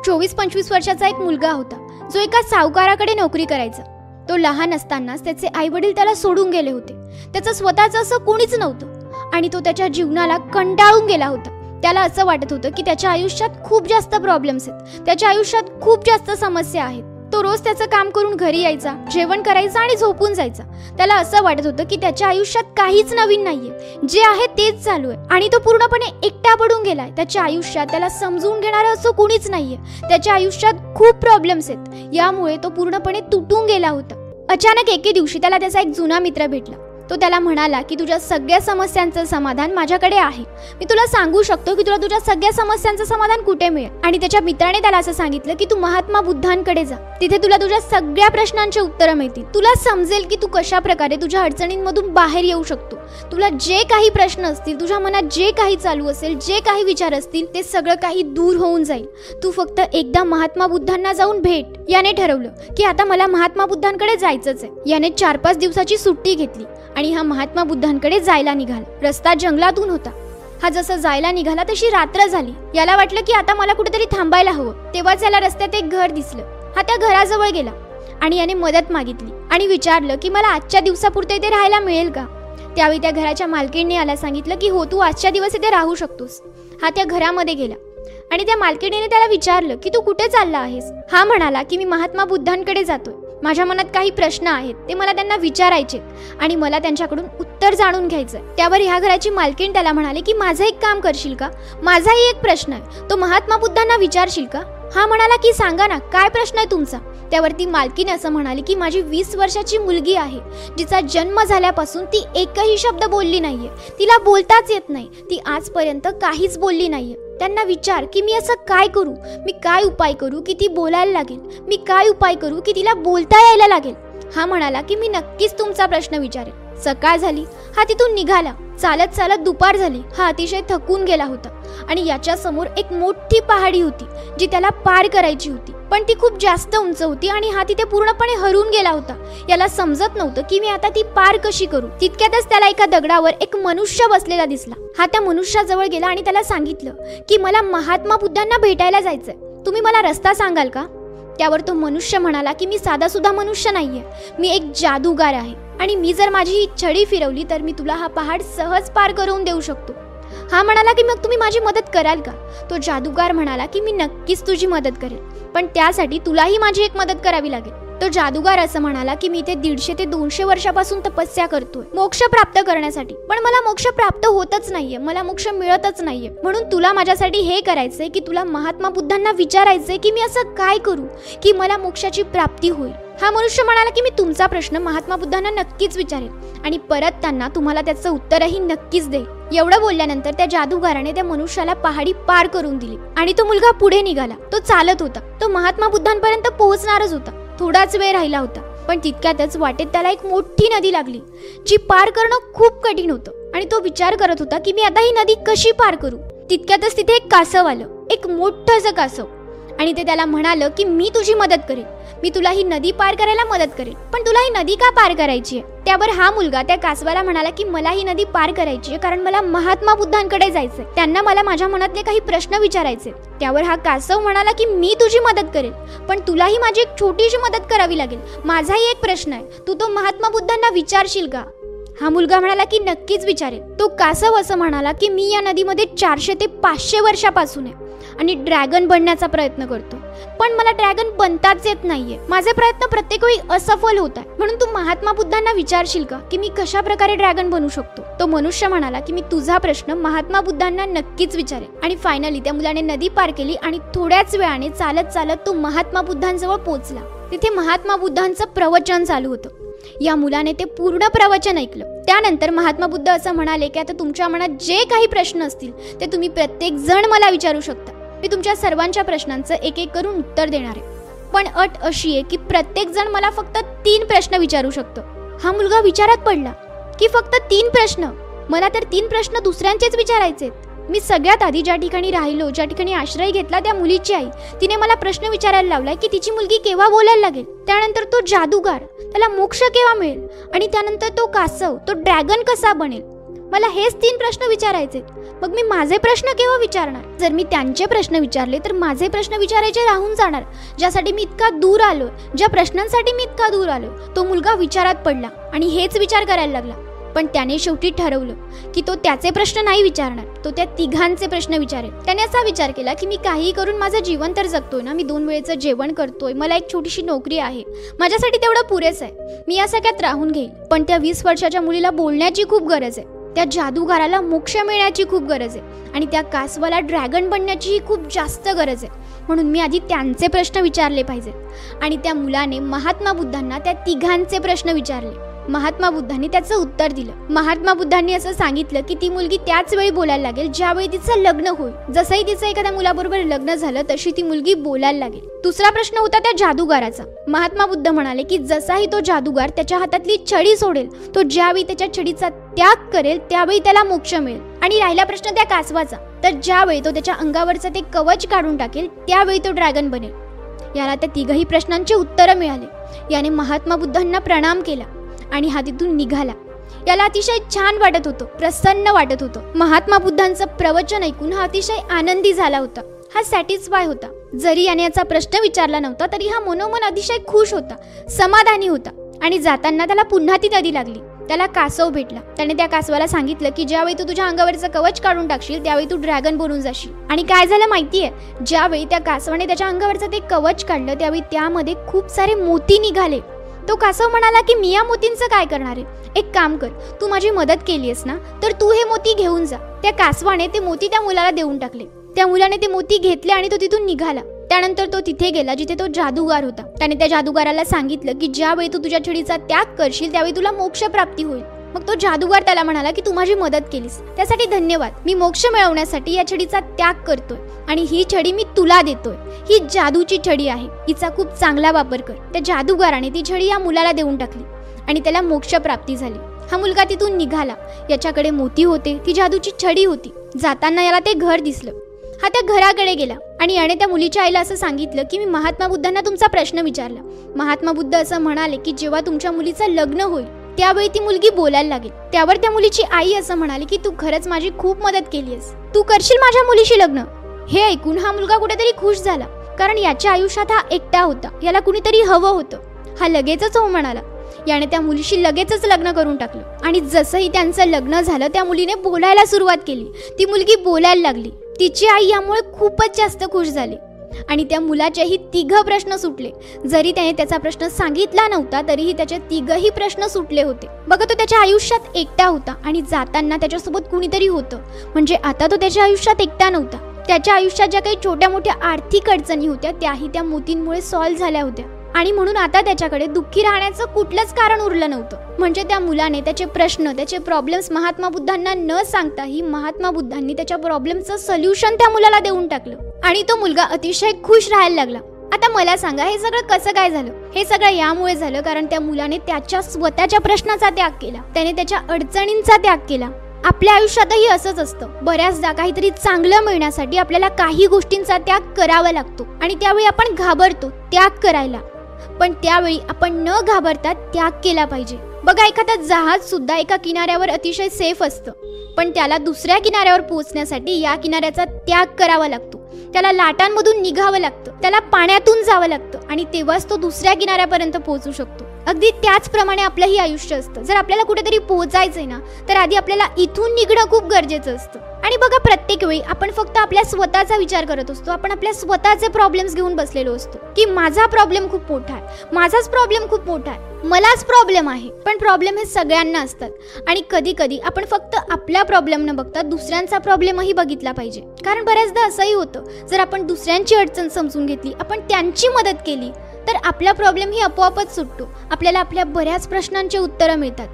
24-25 वर्षाचा एक मुलगा होता जो एका सावकाराकडे नोकरी करायचा. तो लहान असतानाच त्याचे आईवडील त्याला सोडून गेले होते. त्याचं स्वतःचं असं कोणीच नव्हतं आणि तो त्याच्या जीवनाला कंटाळून गेला होता. त्याला असं वाटत होतं की त्याच्या आयुष्यात खूप जास्त प्रॉब्लेम्स आहेत, त्याच्या आयुष्यात खूप जास्त समस्या आहेत. तो रोज त्याचं काम करून घरी यायचा, जेवण करायचा आणि झोपून जायचा. त्याला असं वाटत होतं की त्याच्या आयुष्यात काहीच नवीन नाहीये, जे आहे तेच चालू आहे आणि तो पूर्णपणे एकटा पडून गेलाय. त्याच्या आयुष्यात त्याला समजून घेणारं असं कोणीच नाहीये. त्याच्या आयुष्यात खूप प्रॉब्लेम्स आहेत, यामुळे तो पूर्णपणे तुटून गेला होता. अचानक एके दिवशी त्याला त्याचा एक जुना मित्र भेटला. तो त्याला म्हणाला की तुझ्या सगळ्या समस्यांचं समाधान माझ्याकडे आहे. मी तुला सांगू शकतो की तुला तुझ्या सगळ्या समस्यांचं समाधान कुठे मिळेल. आणि त्याच्या मित्राने त्याला असं सांगितलं की तू महात्मा बुद्धांकडे जा, तिथे तुला तुझ्या सगळ्या प्रश्नांची उत्तरं मिळतील. तुला समजेल की तू कशा प्रकारे तुझ्या अडचणींमधून बाहेर येऊ शकतो. तुला जे काही प्रश्न असतील, तुझ्या मनात जे काही चालू असेल, जे काही विचार असतील, ते सगळं काही दूर होऊन जाईल. तू फक्त एकदा महात्मा बुद्धांना जाऊन भेट. याने ठरवलं की आता मला महात्मा बुद्धांकडे जायचंच आहे. याने 4-5 दिवसाची सुट्टी घेतली आणि हा महात्मा बुद्धांकडे जायला निघाला. रस्ता जंगलातून होता. हा जसं जायला निघाला तशी रात्र झाली. याला वाटलं की आता मला कुठेतरी थांबायला हवं. तेव्हाच याला रस्त्यात एक घर दिसलं. हा त्या घराजवळ गेला आणि याने मदत मागितली आणि विचारलं की मला आजच्या दिवसापुरते इथे राहायला मिळेल का. त्यावेळी त्या घराच्या मालकीणीने याला सांगितलं की हो, तू आजच्या दिवस इथे राहू शकतोस. हा त्या घरामध्ये गेला आणि त्या मालकीणीने त्याला विचारलं की तू कुठे चालला आहेस. हा म्हणाला की मी महात्मा बुद्धांकडे जातोय. माझ्या मनात काही प्रश्न आहेत, ते मला त्यांना विचारायचे आणि मला त्यांच्याकडून उत्तर जाणून घ्यायचंय. त्यावर ह्या घराची मालकीण त्याला म्हणाले की माझं एक काम करशील का, माझाही एक प्रश्न आहे, तो महात्मा बुद्धांना विचारशील का. हा म्हणाला की सांगा ना, काय प्रश्न आहे तुमचा. त्यावरती मालकीण असं म्हणाली की माझी 20 वर्षाची मुलगी आहे, जिचा जन्म झाल्यापासून ती एकही शब्द बोलली नाहीये. तिला बोलताच येत नाही. ती आजपर्यंत काहीच बोलली नाहीये. त्यांना विचार की मी असं काय करू, मी काय उपाय करू की ती बोलायला लागेल, मी काय उपाय करू की तिला बोलता यायला लागेल. हा म्हणाला की मी नक्कीच तुमचा प्रश्न विचारेल. सकाळ झाली. हा तिथून निघाला. चालत चालत दुपार झाली. हा अतिशय थकून गेला होता आणि याच्या समोर एक मोठी पहाडी होती जी त्याला पार करायची होती, पण ती खूप जास्त उंच होती आणि हा तिथे पूर्णपणे हरून गेला होता. याला समजत नव्हतं की मी आता ती पार कशी करू. तितक्यातच त्याला एका दगडावर एक मनुष्य बसलेला दिसला. हा त्या मनुष्याजवळ गेला आणि त्याला सांगितलं की मला महात्मा बुद्धांना भेटायला जायचंय, तुम्ही मला रस्ता सांगाल का. त्यावर तो मनुष्य म्हणाला की मी साधा सुद्धा मनुष्य नाहीये, मी एक जादूगार आहे आणि मी जर माझी ही छडी फिरवली तर मी तुला हा पहाड सहज पार करून देऊ शकतो. हा म्हणाला की मग तुम्ही माझी मदत कराल का. तो जादूगार म्हणाला की मी नक्कीच तुझी मदत करेल, पण त्यासाठी तुलाही माझी एक मदत करावी लागेल. तो जादूगार असं म्हणाला की मी इथे 150 ते 200 वर्षापासून तपस्या करतोय मोक्ष प्राप्त करण्यासाठी, पण मला मोक्ष प्राप्त होतच नाहीये, मला मोक्ष मिळतच नाहीये. म्हणून तुला माझ्यासाठी हे करायचंय की तुला महात्मा बुद्धांना विचारायचंय की मी असं काय करू की मला मोक्षाची प्राप्ती होईल. हा मनुष्य म्हणाला की मी तुमचा प्रश्न महात्मा बुद्धांना नक्कीच विचारेल आणि परत त्यांना तुम्हाला त्याचं उत्तरही नक्कीच देईल. एवढं बोलल्यानंतर त्या जादूगाराने त्या मनुष्याला पहाडी पार करून दिली आणि तो मुलगा पुढे निघाला. तो चालत होता. तो महात्मा बुद्धांपर्यंत पोहोचणारच होता. थोडाच वेळ राहिला होता, पण तितक्यातच वाटेत त्याला एक मोठी नदी लागली जी पार करणं खूप कठीण होतं आणि तो विचार करत होता की मी आता ही नदी कशी पार करू. तितक्यातच तिथे एक कासव आलं, एक मोठं असं कासव, आणि ते त्याला म्हणालं की मी तुझी मदत करेन, मी तुला ही नदी पार करायला मदत करेन, पण तुला ही नदी का पार करायची आहे. त्यावर हा मुलगा त्या कासवाला म्हणाला की मला ही नदी पार करायची आहे कारण मला महात्मा बुद्धांकडे जायचंय, त्यांना मला माझ्या मनातले काही प्रश्न विचारायचे. त्यावर हा कासव म्हणाला की मी तुझी मदत करेन, पण तुलाही माझी एक छोटीशी मदत करावी लागेल. माझाही एक प्रश्न आहे, तू तो महात्मा बुद्धांना विचारशील का. हा मुलगा म्हणाला की नक्कीच विचारेल. तो कासव असं म्हणाला की मी या नदीमध्ये 400 ते 500 वर्षापासून आहे आणि ड्रॅगन बनण्याचा प्रयत्न करतो, पण मला ड्रॅगन बनताच येत नाहीये. माझे प्रयत्न प्रत्येक वेळी असफल होत आहे, म्हणून तू महात्मा बुद्धांना विचारशील का की मी कशा प्रकारे ड्रॅगन बनू शकतो. तो मनुष्य म्हणाला की मी तुझा प्रश्न महात्मा बुद्धांना नक्कीच विचारेल. आणि फायनली त्या मुलाने नदी पार केली आणि थोड्याच वेळाने चालत चालत तो महात्मा बुद्धांजवळ पोहोचला. तिथे महात्मा बुद्धांचं प्रवचन चालू होतं. या मुलाने ते पूर्ण प्रवचन ऐकलं. त्यानंतर महात्मा बुद्ध असं म्हणाले की आता तुमच्या मनात जे काही प्रश्न असतील ते तुम्ही प्रत्येक जण मला विचारू शकता. मी तुमच्या सर्वांच्या प्रश्नांचं एक एक करून उत्तर देणार आहे, पण अट अशी आहे की प्रत्येक जण मला फक्त 3 प्रश्न विचारू शकतो. हा मुलगा विचारात पडला की फक्त 3 प्रश्न, मला तर 3 प्रश्न दुसऱ्यांचेच विचारायचे. मी सगळ्यात आधी ज्या ठिकाणी राहिलो, ज्या ठिकाणी आश्रय घेतला, त्या मुलीची आई, तिने मला प्रश्न विचारायला लावलाय की तिची मुलगी केव्हा बोलायला लागेल. त्यानंतर तो जादूगार, त्याला मोक्ष केव्हा मिळेल, आणि त्यानंतर तो कासव, तो ड्रॅगन कसा बनेल. मला हेच 3 प्रश्न विचारायचे, मग मी माझे प्रश्न केव्हा विचारणार? जर मी त्यांचे प्रश्न विचारले तर माझे प्रश्न विचारायचे राहून जाणार. ज्यासाठी मी इतका दूर आलोय, ज्या प्रश्नांसाठी मी इतका दूर आलोय, तो मुलगा विचारात पडला आणि हेच विचार करायला लागला. पण त्याने शेवटी ठरवलं की तो त्याचे प्रश्न नाही विचारणार, तो त्या तिघांचे प्रश्न विचारेल. त्याने असा विचार केला की मी काही करून माझं जीवन तर जगतोय ना, मी 2 वेळेचं जेवण करतोय, मला एक छोटीशी नोकरी आहे, माझ्यासाठी तेवढं पुरेसं आहे, मी या सगळ्यात राहून घेईल. पण त्या 20 वर्षाच्या मुलीला बोलण्याची खूप गरज आहे, त्या जादूगाराला मोक्ष मिळण्याची खूप गरज आहे आणि त्या कासवाला ड्रॅगन बनण्याचीही खूप जास्त गरज आहे. म्हणून मी आधी त्यांचे प्रश्न विचारले पाहिजेत. आणि त्या मुलाने महात्मा बुद्धांना त्या तिघांचे प्रश्न विचारले. महात्मा बुद्धांनी त्याचं उत्तर दिलं. महात्मा बुद्धांनी असं सांगितलं की ती मुलगी त्याच वेळी बोलायला लागेल ज्यावेळी तिचं लग्न होईल. जसंही तिचं एखाद्या मुलाबरोबर लग्न झालं तशी ती मुलगी बोलायला लागेल. दुसरा प्रश्न होता त्या जादूगाराचा. महात्मा बुद्ध म्हणाले की जसाही तो जादूगार त्याच्या हातातली छडी सोडेल, तो ज्यावेळी त्याच्या छडीचा त्याग करेल त्यावेळी त्याला मोक्ष मिळेल. आणि राहिला प्रश्न त्या कासवाचा, तर ज्यावेळी तो त्याच्या अंगावरचं ते कवच काढून टाकेल त्यावेळी तो ड्रॅगन बनेल. याला त्या तिघही प्रश्नांची उत्तरं मिळाली. याने महात्मा बुद्धांना प्रणाम केला आणि हा तिथून निघाला. याला अतिशय छान वाटत होतं, प्रसन्न वाटत होतं. महात्मा बुद्धांचं प्रवचन ऐकून हा अतिशय आनंदी झाला होता, हा सॅटिस्फाय होता. जरी याने याचा प्रश्न विचारला नव्हता तरी हा मनोमन अतिशय खुश होता, समाधानी होता. आणि जाताना त्याला पुन्हा ती नदी लागली. त्याला कासव भेटला. त्याने त्या कासवाला सांगितलं की ज्यावेळी तू तुझ्या अंगावरचं कवच काढून टाकशील त्यावेळी तू ड्रॅगन बनून जाशील. आणि काय झालं माहितीये, ज्यावेळी त्या कासवाने त्याच्या अंगावरचं ते कवच काढलं त्यावेळी त्यामध्ये खूप सारे मोती निघाले. तो कासव म्हणाला की मी या मोतींचं काय करणार आहे, एक काम कर, तू माझी मदत केलीस ना, तर तू हे मोती घेऊन जा. त्या कासवाने ते मोती त्या मुलाला देऊन टाकले. त्या मुलाने ते मोती घेतले आणि तो तिथून निघाला. त्यानंतर तो तिथे गेला जिथे तो जादूगार होता. त्याने त्या जादूगाराला सांगितलं की ज्यावेळी तू तुझ्या छडीचा त्याग करशील त्यावेळी तुला मोक्ष प्राप्ती होईल. मग तो जादूगार त्याला म्हणाला की तू माझी मदत केलीस त्यासाठी धन्यवाद, मी मोक्ष मिळवण्यासाठी या छडीचा त्याग करतोय आणि ही छडी मी तुला देतोय. ही जादूची छडी आहे, हिचा खूप चांगला वापर कर. त्या जादूगाराने ती छडी या मुलाला देऊन टाकली आणि त्याला मोक्ष प्राप्ती झाली. हा मुलगा तिथून निघाला. याच्याकडे मोती होते, ती जादूची छडी होती. जाताना याला ते घर दिसलं. हा त्या घराकडे गेला आणि याने त्या मुलीच्या आईला असं सांगितलं की मी महात्मा बुद्धांना तुमचा प्रश्न विचारला. महात्मा बुद्ध असं म्हणाले की जेव्हा तुमच्या मुलीचं लग्न होईल त्यावेळी ती मुलगी बोलायला लागेल. त्यावर त्या मुलीची आई असं म्हणाली की तू खरंच माझी खूप मदत केलीस, तू करशील माझ्या मुलीशी लग्न. हे ऐकून हा मुलगा कुठेतरी खुश झाला, कारण याच्या आयुष्यात हा एकटा होता, याला कुणीतरी हवं होतं. हा लगेचच हो म्हणाला. याने त्या मुलीशी लगेचच लग्न करून टाकलं आणि जसंही त्यांचं लग्न झालं त्या मुलीने बोलायला सुरुवात केली. ती मुलगी बोलायला लागली. तिची आई यामुळे खूपच जास्त खुश झाली आणि त्या मुलाचेही 3 प्रश्न सुटले. जरी त्याने त्याचा प्रश्न सांगितला नव्हता तरीही त्याचे 3ही प्रश्न सुटले होते. बघा, तो त्याच्या आयुष्यात एकटा होता आणि जाताना त्याच्यासोबत कुणीतरी होतं. म्हणजे आता तो त्याच्या आयुष्यात एकटा नव्हता. त्याच्या आयुष्यात ज्या काही छोट्या मोठ्या आर्थिक अडचणी होत्या त्याही त्या मोतींमुळे सॉल्व्ह झाल्या होत्या आणि म्हणून आता त्याच्याकडे दुःखी राहण्याचं कुठलंच कारण उरलं नव्हतं. म्हणजे त्या मुलाने त्याचे प्रश्न, त्याचे प्रॉब्लेम्स महात्मा बुद्धांना न सांगताही महात्मा बुद्धांनी त्याच्या प्रॉब्लेमचं सोल्युशन त्या मुलाला देऊन टाकलं आणि तो मुलगा अतिशय खुश राहायला लागला. आता मला सांगा, हे सगळं कसं काय झालं? हे सगळं यामुळे झालं कारण त्या मुलाने त्याच्या स्वतःच्या प्रश्नाचा त्याग केला, त्याने त्याच्या अडचणींचा त्याग केला. आपल्या आयुष्यातही असंच असतं. बऱ्याचदा काहीतरी चांगलं मिळण्यासाठी आपल्याला काही गोष्टींचा त्याग करावा लागतो आणि त्यावेळी आपण घाबरतो त्याग करायला. पण त्यावेळी आपण न घाबरता त्याग केला पाहिजे. बघा, एखादा जहाज सुद्धा एका किनाऱ्यावर अतिशय सेफ असतं, पण त्याला दुसऱ्या किनाऱ्यावर पोहोचण्यासाठी या किनाऱ्याचा त्याग करावा लागतो. त्याला लाटांमधून निघावं लागतं, त्याला पाण्यातून जावं लागतं आणि तेव्हाच तो दुसऱ्या किनाऱ्यापर्यंत पोहोचू शकतो. अगदी त्याचप्रमाणे आपलंही आयुष्य असतं. जर आपल्याला कुठेतरी पोहोचायचंय ना, तर आधी आपल्याला इथून निघणं खूप गरजेचं असतं. आणि बघा, प्रत्येक वेळी आपण फक्त आपल्या स्वतःचा विचार करत असतो. आपण आपल्या स्वतःचे प्रॉब्लेम्स घेऊन बसलेलो असतो की माझा प्रॉब्लेम खूप मोठा आहे, माझाच प्रॉब्लेम खूप मोठा आहे, मलाच प्रॉब्लेम आहे. पण प्रॉब्लेम हे सगळ्यांना असतात आणि कधी कधी आपण फक्त आपला प्रॉब्लेम न बघता दुसऱ्यांचा प्रॉब्लेमही बघितला पाहिजे. कारण बऱ्याचदा असंही होतं, जर आपण दुसऱ्यांची अडचण समजून घेतली, आपण त्यांची मदत केली, तर आपला प्रॉब्लेम ही आपोआपच सुटतो. आपल्याला आपल्या बऱ्याच प्रश्नांची उत्तरं मिळतात.